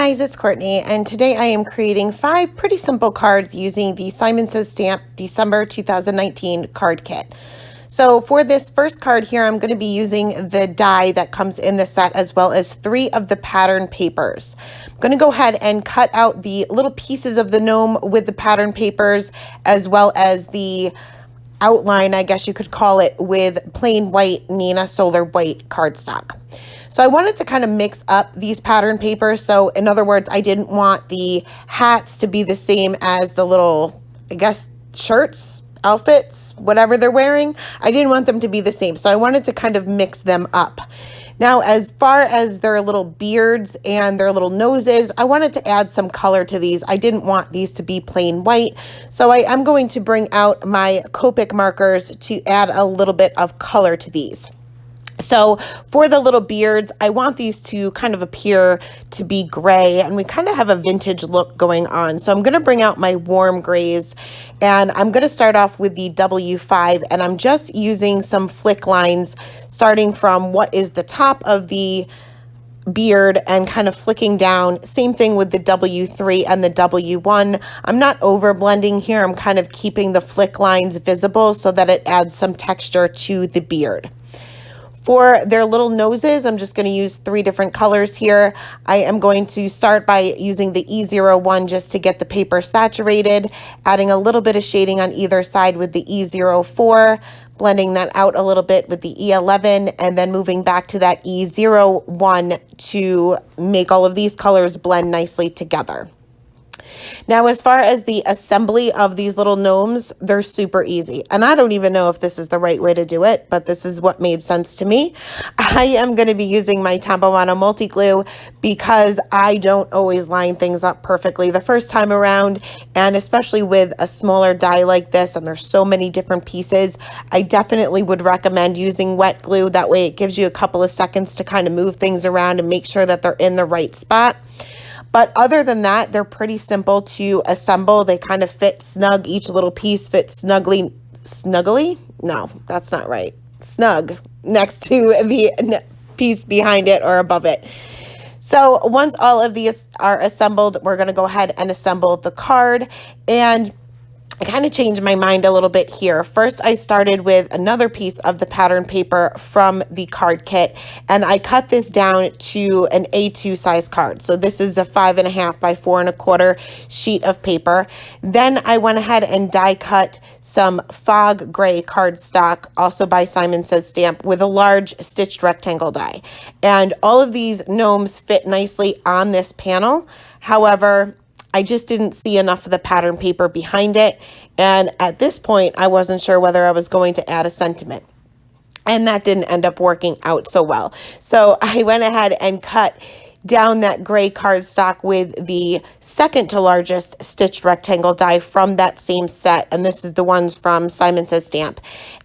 guys, it's Courtney, and today I am creating 5 pretty simple cards using the Simon Says Stamp December 2019 card kit. So for this first card here, I'm going to be using the die that comes in the set as well as 3 of the pattern papers. I'm going to go ahead and cut out the little pieces of the gnome with the pattern papers as well as the outline, I guess you could call it, with plain white Nina Solar white cardstock. So I wanted to kind of mix up these pattern papers. So in other words, I didn't want the hats to be the same as the little, I guess, shirts, outfits, whatever they're wearing. I didn't want them to be the same. So I wanted to kind of mix them up. Now, as far as their little beards and their little noses, I wanted to add some color to these. I didn't want these to be plain white. So I am going to bring out my Copic markers to add a little bit of color to these. So for the little beards, I want these to kind of appear to be gray, and we kind of have a vintage look going on. So I'm going to bring out my warm grays, and I'm going to start off with the W5, and I'm just using some flick lines starting from what is the top of the beard and kind of flicking down. Same thing with the W3 and the W1. I'm not over blending here. I'm kind of keeping the flick lines visible so that it adds some texture to the beard. For their little noses, I'm just going to use 3 different colors here. I am going to start by using the E01 just to get the paper saturated, adding a little bit of shading on either side with the E04, blending that out a little bit with the E11, and then moving back to that E01 to make all of these colors blend nicely together. Now, as far as the assembly of these little gnomes, they're super easy. And I don't even know if this is the right way to do it, but this is what made sense to me. I am going to be using my Tombow Mono multi glue because I don't always line things up perfectly the first time around. And especially with a smaller die like this, and there's so many different pieces, I definitely would recommend using wet glue. That way it gives you a couple of seconds to kind of move things around and make sure that they're in the right spot. But other than that, they're pretty simple to assemble. They kind of fit snug. Each little piece fits snuggly. No, that's not right. Snug next to the piece behind it or above it. So once all of these are assembled, we're going to go ahead and assemble the card. And I kind of changed my mind a little bit here. First, I started with another piece of the pattern paper from the card kit, and I cut this down to an A2 size card. So this is a 5.5 by 4.25 sheet of paper. Then I went ahead and die cut some fog gray cardstock, also by Simon Says Stamp, with a large stitched rectangle die. And all of these gnomes fit nicely on this panel. However, I just didn't see enough of the pattern paper behind it. And at this point, I wasn't sure whether I was going to add a sentiment. And that didn't end up working out so well. So I went ahead and cut down that gray cardstock with the second to largest stitched rectangle die from that same set. And this is the ones from Simon Says Stamp.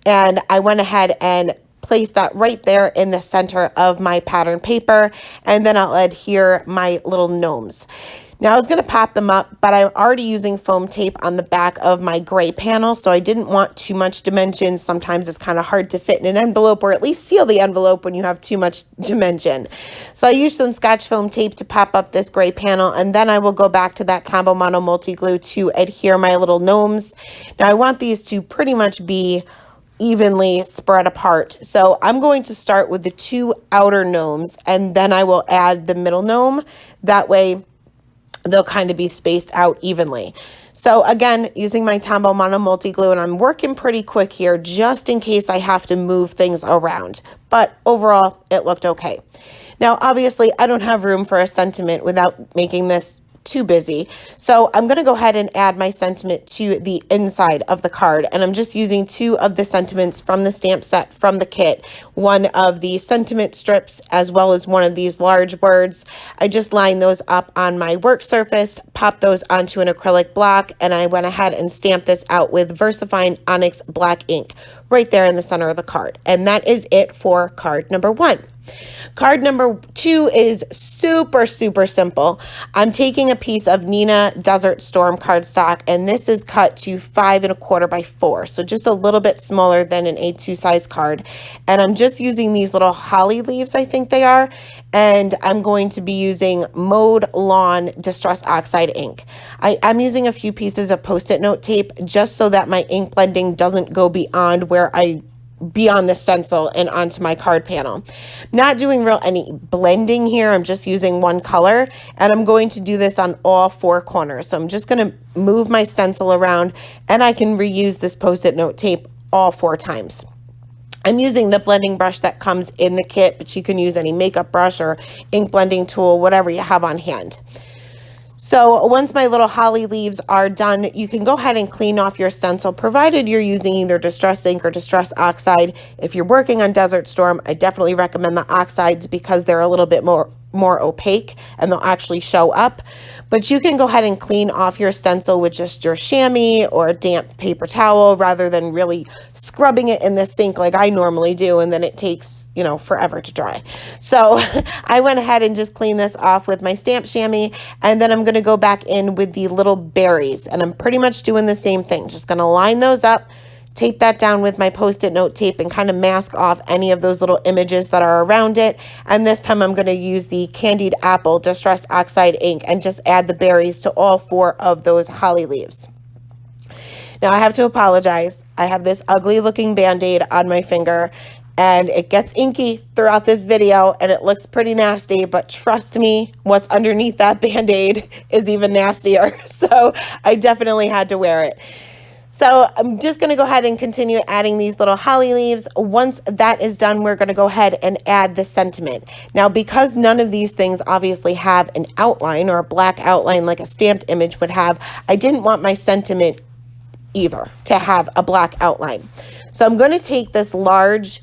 And I went ahead and place that right there in the center of my pattern paper. And then I'll adhere my little gnomes. Now I was going to pop them up, but I'm already using foam tape on the back of my gray panel, so I didn't want too much dimension. Sometimes it's kind of hard to fit in an envelope, or at least seal the envelope when you have too much dimension. So I used some Scotch foam tape to pop up this gray panel, and then I will go back to that Tombow Mono multi glue to adhere my little gnomes. Now I want these to pretty much be evenly spread apart. So I'm going to start with the 2 outer gnomes, and then I will add the middle gnome. That way they'll kind of be spaced out evenly. So again, using my Tombow Mono multi glue, and I'm working pretty quick here just in case I have to move things around. But overall, it looked okay. Now, obviously, I don't have room for a sentiment without making this too busy. So I'm going to go ahead and add my sentiment to the inside of the card. And I'm just using 2 of the sentiments from the stamp set from the kit. One of the sentiment strips as well as one of these large words. I just lined those up on my work surface, popped those onto an acrylic block, and I went ahead and stamped this out with VersaFine Onyx black ink right there in the center of the card. And that is it for card number 1. Card number 2 is super, super simple. I'm taking a piece of Nina Desert Storm cardstock, and this is cut to 5 1/4 by 4, so just a little bit smaller than an A2 size card. And I'm just using these little holly leaves, I think they are, and I'm going to be using Mowed Lawn Distress Oxide ink. I'm using a few pieces of Post-it note tape just so that my ink blending doesn't go beyond the stencil and onto my card panel. Not doing any blending here. I'm just using one color, and I'm going to do this on all 4 corners. So I'm just going to move my stencil around, and I can reuse this Post-it note tape all 4 times. I'm using the blending brush that comes in the kit, but you can use any makeup brush or ink blending tool, whatever you have on hand. So once my little holly leaves are done, you can go ahead and clean off your stencil, provided you're using either Distress ink or Distress Oxide. If you're working on Desert Storm, I definitely recommend the oxides because they're a little bit more opaque and they'll actually show up. But you can go ahead and clean off your stencil with just your chamois or a damp paper towel rather than really scrubbing it in the sink like I normally do, and then it takes, forever to dry. So I went ahead and just cleaned this off with my stamp chamois, and then I'm going to go back in with the little berries, and I'm pretty much doing the same thing. Just going to line those up, tape that down with my Post-it note tape, and kind of mask off any of those little images that are around it. And this time I'm going to use the Candied Apple Distress Oxide ink and just add the berries to all 4 of those holly leaves. Now I have to apologize. I have this ugly looking band-aid on my finger, and it gets inky throughout this video, and it looks pretty nasty, but trust me, what's underneath that band-aid is even nastier. So I definitely had to wear it. So I'm just going to go ahead and continue adding these little holly leaves. Once that is done, we're going to go ahead and add the sentiment. Now, because none of these things obviously have an outline or a black outline like a stamped image would have, I didn't want my sentiment either to have a black outline. So I'm going to take this large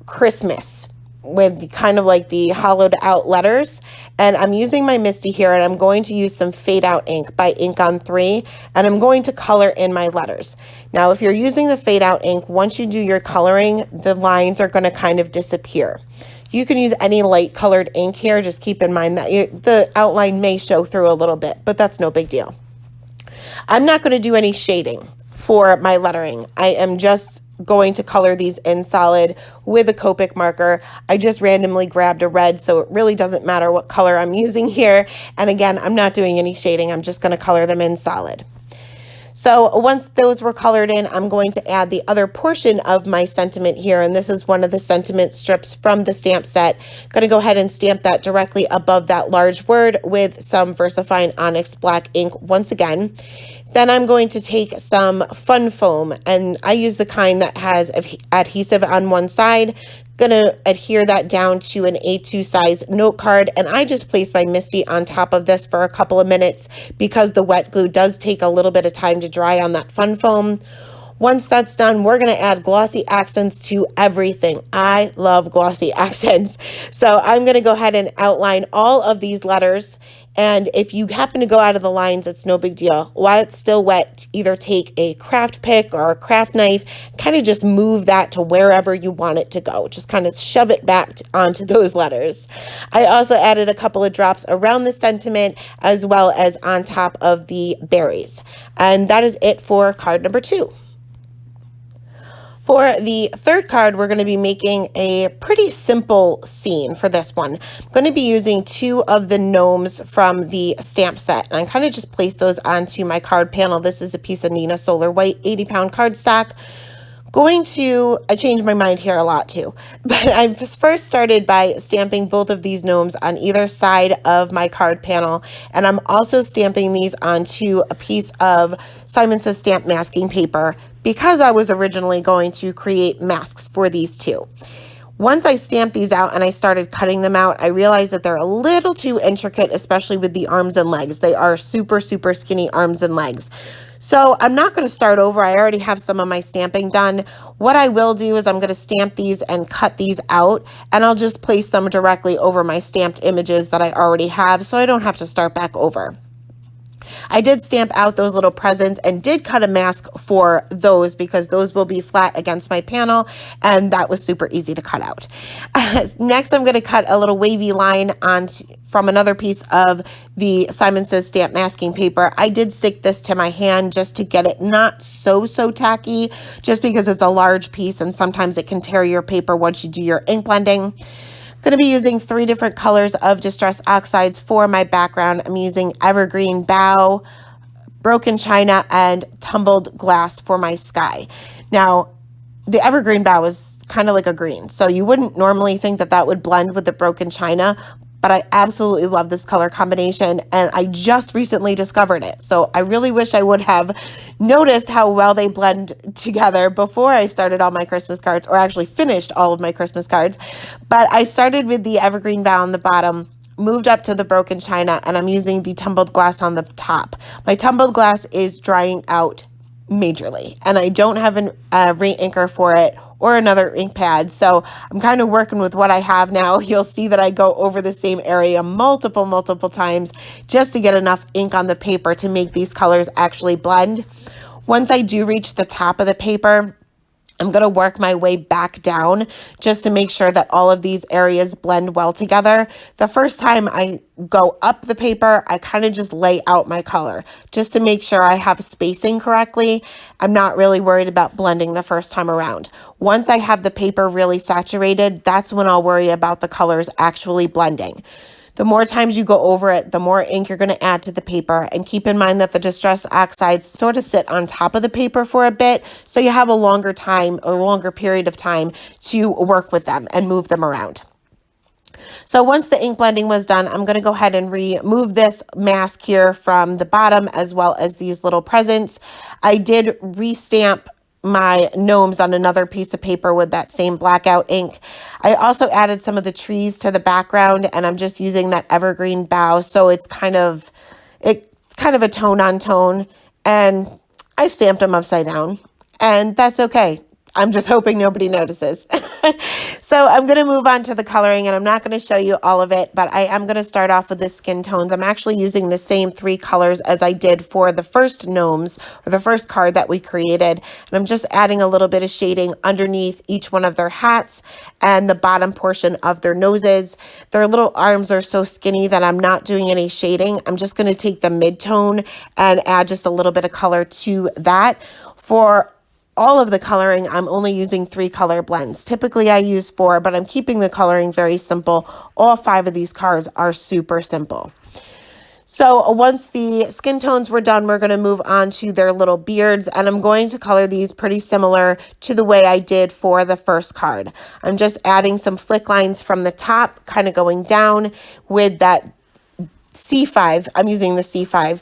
Christmas with kind of like the hollowed out letters, and I'm using my Misty here, and I'm going to use some fade out ink by Ink on 3, and I'm going to color in my letters. Now if you're using the fade out ink, once you do your coloring, the lines are going to kind of disappear. You can use any light colored ink here. Just keep in mind that the outline may show through a little bit, but that's no big deal. I'm not going to do any shading for my lettering. I am just going to color these in solid with a Copic marker. I just randomly grabbed a red, so it really doesn't matter what color I'm using here. And again, I'm not doing any shading. I'm just going to color them in solid. So once those were colored in, I'm going to add the other portion of my sentiment here, and this is one of the sentiment strips from the stamp set. I'm going to go ahead and stamp that directly above that large word with some VersaFine Onyx black ink once again. Then I'm going to take some Fun Foam, and I use the kind that has adhesive on one side. Going to adhere that down to an A2 size note card, and I just place my Misty on top of this for a couple of minutes because the wet glue does take a little bit of time to dry on that Fun Foam. Once that's done, we're going to add glossy accents to everything. I love glossy accents. So I'm going to go ahead and outline all of these letters. And if you happen to go out of the lines, it's no big deal. While it's still wet, either take a craft pick or a craft knife, kind of just move that to wherever you want it to go. Just kind of shove it back onto those letters. I also added a couple of drops around the sentiment as well as on top of the berries. And that is it for card number 2. For the third card, we're going to be making a pretty simple scene for this one. I'm going to be using 2 of the gnomes from the stamp set, and I kind of just placed those onto my card panel. This is a piece of Nina Solar White 80-pound cardstock. I changed my mind here a lot too, but I first started by stamping both of these gnomes on either side of my card panel, and I'm also stamping these onto a piece of Simon Says Stamp masking paper because I was originally going to create masks for these 2. Once I stamped these out and I started cutting them out, I realized that they're a little too intricate, especially with the arms and legs. They are super, super skinny arms and legs. So I'm not going to start over. I already have some of my stamping done. What I will do is I'm going to stamp these and cut these out, and I'll just place them directly over my stamped images that I already have so I don't have to start back over. I did stamp out those little presents and did cut a mask for those because those will be flat against my panel, and that was super easy to cut out. Next, I'm going to cut a little wavy line on from another piece of the Simon Says stamp masking paper. I did stick this to my hand just to get it not so tacky, just because it's a large piece and sometimes it can tear your paper once you do your ink blending. Going to be using 3 different colors of Distress Oxides for my background. I'm using Evergreen Bough, Broken China, and Tumbled Glass for my sky. Now, the Evergreen Bough is kind of like a green, so you wouldn't normally think that that would blend with the Broken China, but I absolutely love this color combination, and I just recently discovered it. So I really wish I would have noticed how well they blend together before I started all my Christmas cards, or actually finished all of my Christmas cards. But I started with the Evergreen Bough on the bottom, moved up to the Broken China, and I'm using the Tumbled Glass on the top. My Tumbled Glass is drying out majorly, and I don't have a re-inker for it or another ink pad, so I'm kind of working with what I have now. You'll see that I go over the same area multiple times just to get enough ink on the paper to make these colors actually blend. Once I do reach the top of the paper, I'm going to work my way back down just to make sure that all of these areas blend well together. The first time I go up the paper, I kind of just lay out my color just to make sure I have spacing correctly. I'm not really worried about blending the first time around. Once I have the paper really saturated, that's when I'll worry about the colors actually blending. The more times you go over it, the more ink you're going to add to the paper. And keep in mind that the Distress Oxides sort of sit on top of the paper for a bit, so you have a longer time or longer period of time to work with them and move them around. So once the ink blending was done, I'm going to go ahead and remove this mask here from the bottom, as well as these little presents. I did restamp my gnomes on another piece of paper with that same blackout ink. I also added some of the trees to the background, and I'm just using that Evergreen Bough, so it's kind of a tone on tone, and I stamped them upside down, and that's okay. I'm just hoping nobody notices. So I'm going to move on to the coloring, and I'm not going to show you all of it, but I am going to start off with the skin tones. I'm actually using the same 3 colors as I did for the first gnomes, or the first card that we created. And I'm just adding a little bit of shading underneath each one of their hats and the bottom portion of their noses. Their little arms are so skinny that I'm not doing any shading. I'm just going to take the mid-tone and add just a little bit of color to that. For all of the coloring, I'm only using 3 color blends. Typically I use 4, but I'm keeping the coloring very simple. All 5 of these cards are super simple. So once the skin tones were done, we're going to move on to their little beards, and I'm going to color these pretty similar to the way I did for the first card. I'm just adding some flick lines from the top, kind of going down with that C5. I'm using the C5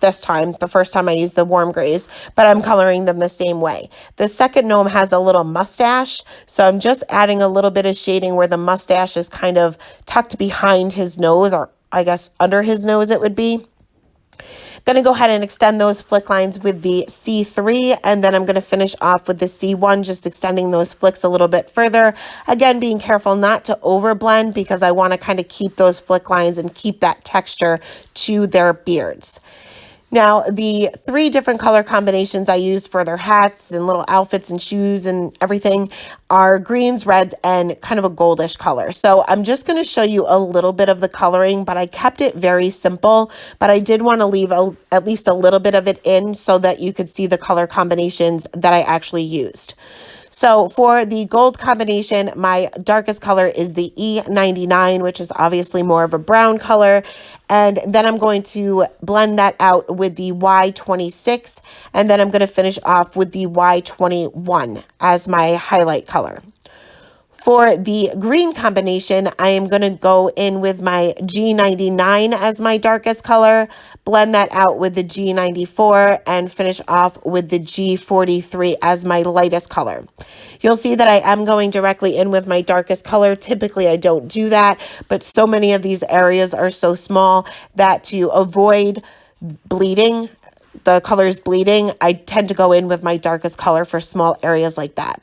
this time. The first time I used the warm grays, but I'm coloring them the same way. The second gnome has a little mustache, so I'm just adding a little bit of shading where the mustache is kind of tucked behind his nose, or I guess under his nose it would be. Going to go ahead and extend those flick lines with the C3, and then I'm going to finish off with the C1, just extending those flicks a little bit further. Again, being careful not to overblend because I want to kind of keep those flick lines and keep that texture to their beards. Now, the 3 different color combinations I use for their hats and little outfits and shoes and everything are greens, reds, and kind of a goldish color. So I'm just going to show you a little bit of the coloring, but I kept it very simple, but I did want to leave at least a little bit of it in so that you could see the color combinations that I actually used. So for the gold combination, my darkest color is the E99, which is obviously more of a brown color. And then I'm going to blend that out with the Y26. And then I'm going to finish off with the Y21 as my highlight color. For the green combination, I am going to go in with my G99 as my darkest color, blend that out with the G94, and finish off with the G43 as my lightest color. You'll see that I am going directly in with my darkest color. Typically, I don't do that, but so many of these areas are so small that to avoid bleeding, the colors bleeding, I tend to go in with my darkest color for small areas like that.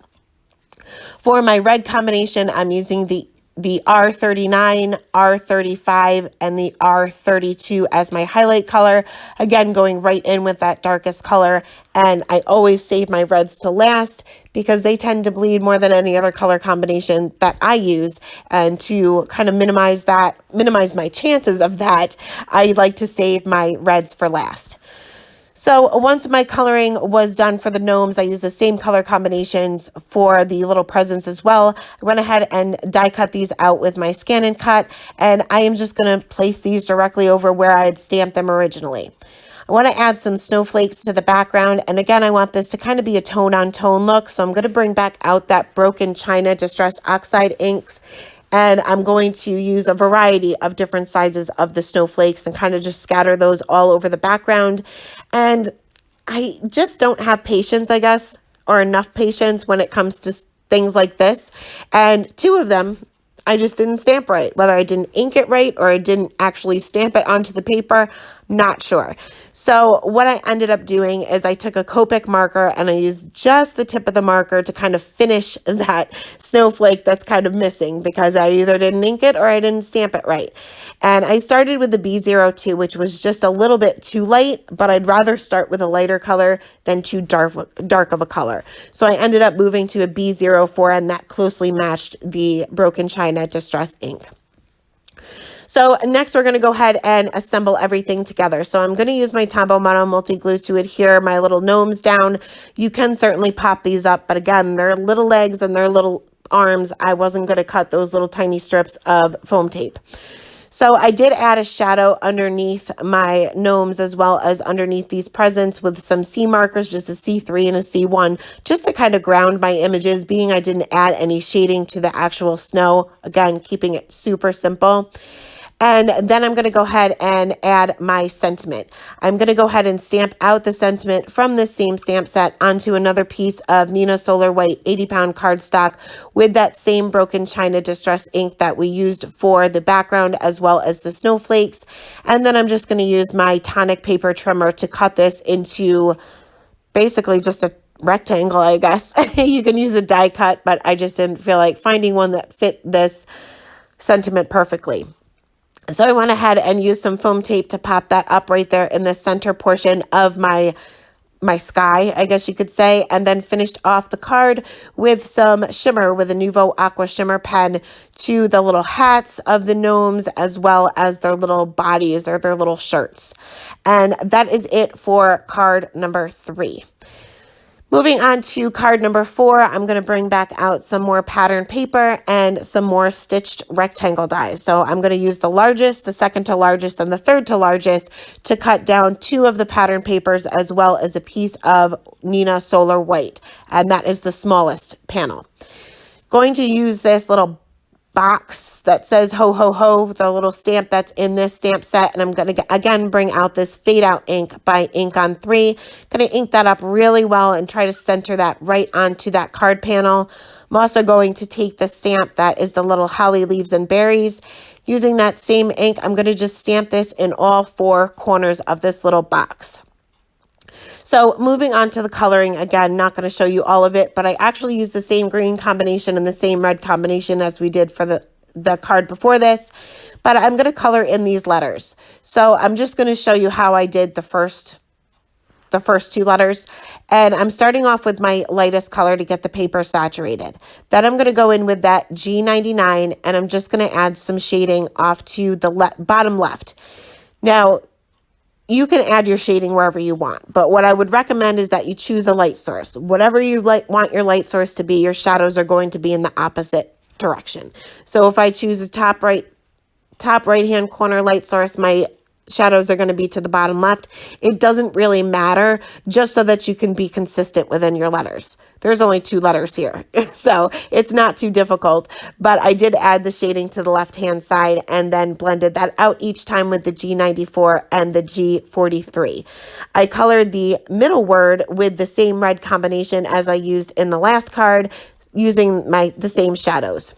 For my red combination, I'm using the the R39, R35, and the R32 as my highlight color. Again, going right in with that darkest color. And I always save my reds to last because they tend to bleed more than any other color combination that I use. And to kind of minimize my chances of that, I like to save my reds for last. So once my coloring was done for the gnomes, I used the same color combinations for the little presents as well. I went ahead and die cut these out with my Scan and Cut, and I am just going to place these directly over where I had stamped them originally. I want to add some snowflakes to the background, and again, I want this to kind of be a tone-on-tone look, so I'm going to bring back out that Broken China Distress Oxide inks, and I'm going to use a variety of different sizes of the snowflakes and kind of just scatter those all over the background. And I just don't have patience, I guess, or enough patience when it comes to things like this. And two of them, I just didn't stamp right. Whether I didn't ink it right or I didn't actually stamp it onto the paper, not sure. So what I ended up doing is I took a Copic marker and I used just the tip of the marker to kind of finish that snowflake that's kind of missing because I either didn't ink it or I didn't stamp it right. And I started with the B02, which was just a little bit too light, but I'd rather start with a lighter color than too dark of a color. So I ended up moving to a B04, and that closely matched the Broken China Distress ink. So next we're going to go ahead and assemble everything together. So I'm going to use my Tombow Mono multi-glue to adhere my little gnomes down. You can certainly pop these up, but again, their little legs and their little arms, I wasn't going to cut those little tiny strips of foam tape. So I did add a shadow underneath my gnomes as well as underneath these presents with some C markers, just a C3 and a C1, just to kind of ground my images, being I didn't add any shading to the actual snow. Again, keeping it super simple. And then I'm going to go ahead and add my sentiment. I'm going to go ahead and stamp out the sentiment from this same stamp set onto another piece of Neenah Solar White 80-pound cardstock with that same Broken China Distress ink that we used for the background as well as the snowflakes. And then I'm just going to use my tonic paper trimmer to cut this into basically just a rectangle, I guess. You can use a die cut, but I just didn't feel like finding one that fit this sentiment perfectly. So I went ahead and used some foam tape to pop that up right there in the center portion of my sky, I guess you could say, and then finished off the card with some shimmer with a Nuvo Aqua Shimmer pen to the little hats of the gnomes as well as their little bodies or their little shirts. And that is it for card number 3. Moving on to card number 4, I'm going to bring back out some more pattern paper and some more stitched rectangle dies. So I'm going to use the largest, the second to largest, and the third to largest to cut down 2 of the pattern papers as well as a piece of Neenah Solar White. And that is the smallest panel. Going to use this little box that says ho ho ho, the little stamp that's in this stamp set, and I'm going to again bring out this fade out ink by Ink on 3. Going to ink that up really well and try to center that right onto that card panel. I'm also going to take the stamp that is the little holly leaves and berries. Using that same ink, I'm going to just stamp this in all 4 corners of this little box. So moving on to the coloring, again, not going to show you all of it, but I actually used the same green combination and the same red combination as we did for the card before this, but I'm going to color in these letters. So I'm just going to show you how I did the first 2 letters, and I'm starting off with my lightest color to get the paper saturated. Then I'm going to go in with that G99, and I'm just going to add some shading off to the bottom left. Now, you can add your shading wherever you want, but what I would recommend is that you choose a light source. Whatever you want your light source to be, your shadows are going to be in the opposite direction. So if I choose a top right-hand corner light source, my shadows are going to be to the bottom left. It doesn't really matter, just so that you can be consistent within your letters. There's only 2 letters here, so it's not too difficult, but I did add the shading to the left-hand side and then blended that out each time with the G94 and the G43. I colored the middle word with the same red combination as I used in the last card, using the same shadows.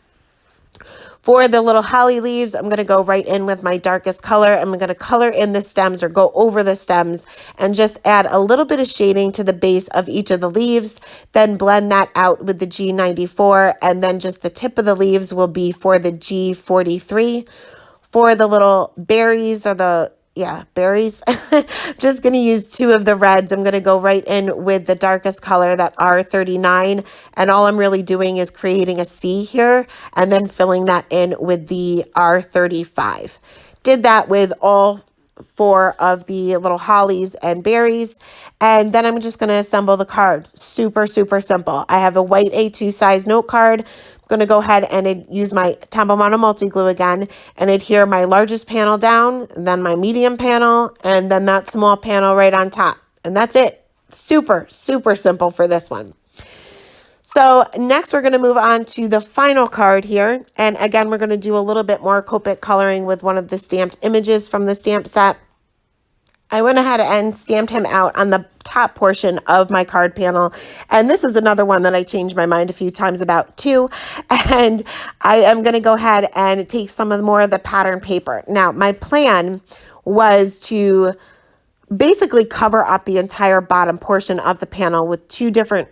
For the little holly leaves, I'm going to go right in with my darkest color. I'm going to color in the stems or go over the stems and just add a little bit of shading to the base of each of the leaves, then blend that out with the G94, and then just the tip of the leaves will be for the G43. For the little berries or the berries. Just going to use two of the reds. I'm going to go right in with the darkest color, that R39. And all I'm really doing is creating a C here and then filling that in with the R35. Did that with all four of the little hollies and berries. And then I'm just going to assemble the card. Super, super simple. I have a white A2 size note card. Going to go ahead and use my Tempo Mono multi glue again and adhere my largest panel down, then my medium panel, and then that small panel right on top. And that's it. Super, super simple for this one. So next we're going to move on to the final card here. And again, we're going to do a little bit more Copic coloring with one of the stamped images from the stamp set. I went ahead and stamped him out on the top portion of my card panel. And this is another one that I changed my mind a few times about too. And I am going to go ahead and take some of more of the pattern paper. Now, my plan was to basically cover up the entire bottom portion of the panel with two different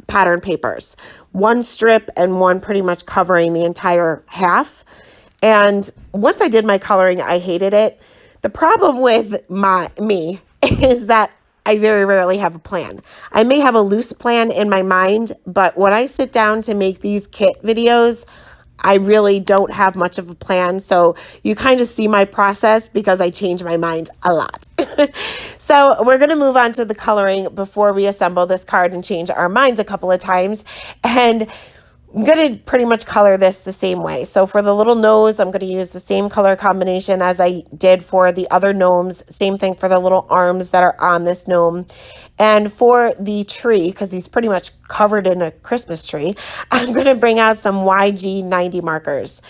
pattern papers. One strip and one pretty much covering the entire half. And once I did my coloring, I hated it. The problem with me is that I very rarely have a plan. I may have a loose plan in my mind, but when I sit down to make these kit videos, I really don't have much of a plan. So you kind of see my process because I change my mind a lot. So we're going to move on to the coloring before we assemble this card and change our minds a couple of times. And I'm going to pretty much color this the same way. So for the little nose, I'm going to use the same color combination as I did for the other gnomes. Same thing for the little arms that are on this gnome. And for the tree, because he's pretty much covered in a Christmas tree, I'm going to bring out some YG90 markers.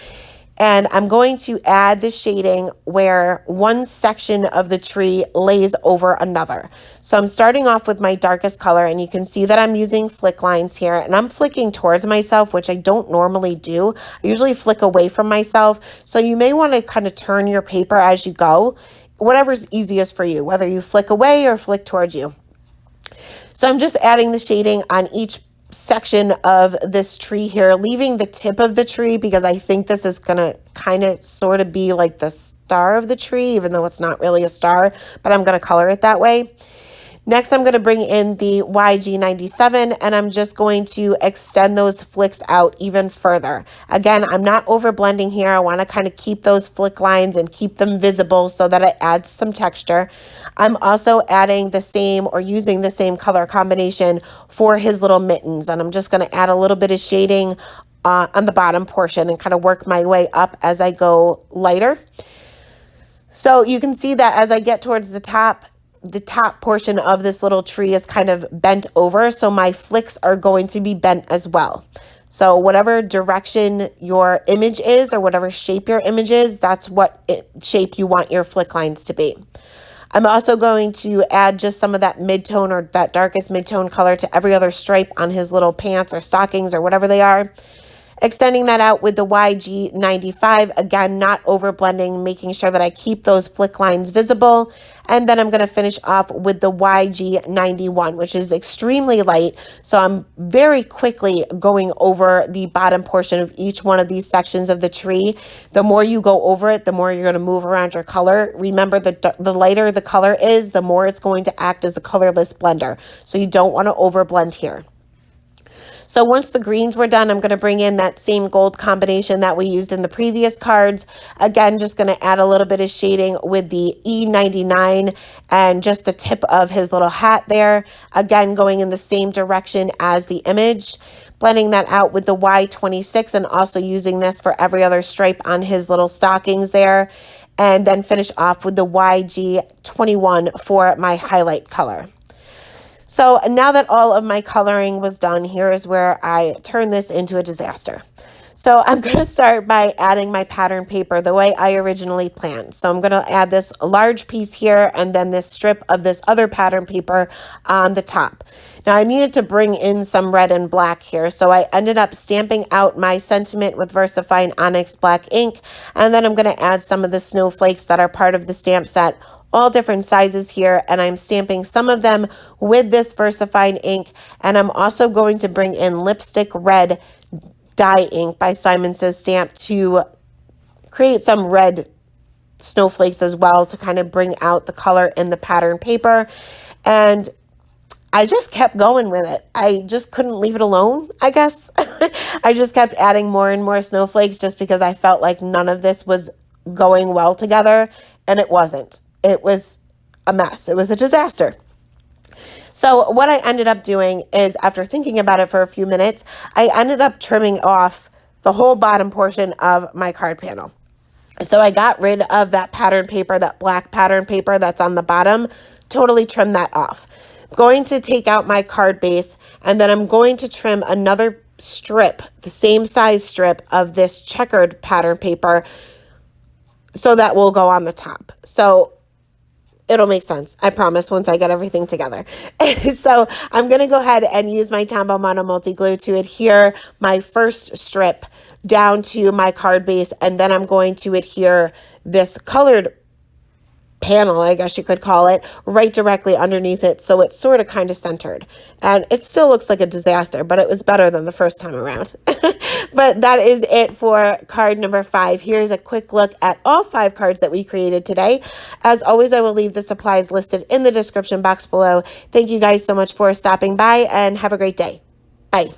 And I'm going to add the shading where one section of the tree lays over another. So I'm starting off with my darkest color, and you can see that I'm using flick lines here, and I'm flicking towards myself, which I don't normally do. I usually flick away from myself. So you may want to kind of turn your paper as you go, whatever's easiest for you, whether you flick away or flick towards you. So I'm just adding the shading on each section of this tree here, leaving the tip of the tree because I think this is going to kind of sort of be like the star of the tree, even though it's not really a star, but I'm going to color it that way. Next, I'm going to bring in the YG97, and I'm just going to extend those flicks out even further. Again, I'm not over blending here. I want to kind of keep those flick lines and keep them visible so that it adds some texture. I'm also adding the same or using the same color combination for his little mittens, and I'm just going to add a little bit of shading on the bottom portion and kind of work my way up as I go lighter. So you can see that as I get towards the top portion of this little tree is kind of bent over, so my flicks are going to be bent as well. So whatever direction your image is or whatever shape your image is, that's what shape you want your flick lines to be. I'm also going to add just some of that mid-tone or that darkest mid-tone color to every other stripe on his little pants or stockings or whatever they are. Extending that out with the YG95, again, not over blending, making sure that I keep those flick lines visible. And then I'm going to finish off with the YG91, which is extremely light. So I'm very quickly going over the bottom portion of each one of these sections of the tree. The more you go over it, the more you're going to move around your color. Remember, the lighter the color is, the more it's going to act as a colorless blender. So you don't want to over blend here. So once the greens were done, I'm going to bring in that same gold combination that we used in the previous cards. Again, just going to add a little bit of shading with the E99 and just the tip of his little hat there. Again, going in the same direction as the image. Blending that out with the Y26 and also using this for every other stripe on his little stockings there. And then finish off with the YG21 for my highlight color. So now that all of my coloring was done, here is where I turn this into a disaster. So I'm going to start by adding my pattern paper the way I originally planned. So I'm going to add this large piece here and then this strip of this other pattern paper on the top. Now I needed to bring in some red and black here, so I ended up stamping out my sentiment with VersaFine Onyx Black ink, and then I'm going to add some of the snowflakes that are part of the stamp set, all different sizes here, and I'm stamping some of them with this VersaFine ink, and I'm also going to bring in lipstick red dye ink by Simon Says Stamp to create some red snowflakes as well to kind of bring out the color in the pattern paper. And I just kept going with it. I just couldn't leave it alone, I guess. I just kept adding more and more snowflakes just because I felt like none of this was going well together, and it wasn't. It was a mess. It was a disaster. So what I ended up doing is, after thinking about it for a few minutes, I ended up trimming off the whole bottom portion of my card panel. So I got rid of that pattern paper, that black pattern paper that's on the bottom, totally trimmed that off. I'm going to take out my card base, and then I'm going to trim another strip, the same size strip of this checkered pattern paper, so that will go on the top. So it'll make sense, I promise, once I get everything together. So I'm going to go ahead and use my Tombow Mono Multi Glue to adhere my first strip down to my card base, and then I'm going to adhere this colored panel, I guess you could call it, right directly underneath it, so it's sort of kind of centered. And it still looks like a disaster, but it was better than the first time around. But that is it for card number 5. Here's a quick look at all 5 cards that we created today. As always, I will leave the supplies listed in the description box below. Thank you guys so much for stopping by, and have a great day. Bye.